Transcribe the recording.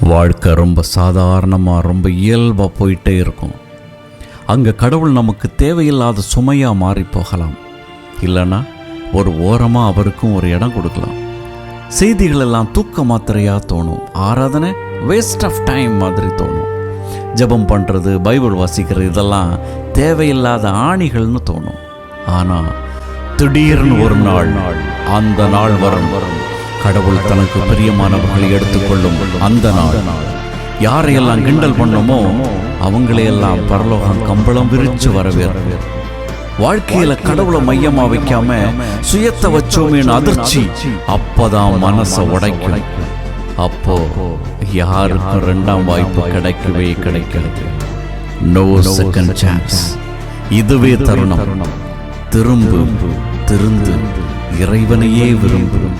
வாழ்க்கை ரொம்ப சாதாரணமாக ரொம்ப இயல்பாக போயிட்டே இருக்கும். அங்கே கடவுள் நமக்கு தேவையில்லாத சுமையாக மாறி போகலாம். இல்லைன்னா ஒரு ஓரமாக அவருக்கும் ஒரு இடம் கொடுக்கலாம். செய்திகள் எல்லாம் தூக்க மாத்திரையாக தோணும். ஆராதனை வேஸ்ட் ஆஃப் டைம் மாதிரி தோணும். ஜெபம் பண்ணுறது, பைபிள் வாசிக்கிறது இதெல்லாம் தேவையில்லாத ஆணிகள்னு தோணும். ஆனால் திடீர்னு ஒரு நாள், அந்த நாள் வரும். கடவுள் தனக்கு பிரியமானவர்களை எடுத்துக்கொள்ளும் அந்த நாள். யாரையெல்லாம் கிண்டல் பண்ணமோ அவங்களையெல்லாம் பரலோகம் கம்பளம் விரிச்சு வரவேற்பு. வாழ்க்கையில கடவுளை மையமா வைக்காம சுயத்தை வச்சோமேன்னு அதிர்ச்சி அப்பதான் மனசை உடைக்கும். அப்போ யாருக்கும் இரண்டாம் வாய்ப்பு கிடைக்கவே கிடைக்கிறது. No second chance. இதுவே தருணம். திருந்து இறைவனையே விரும்பும்.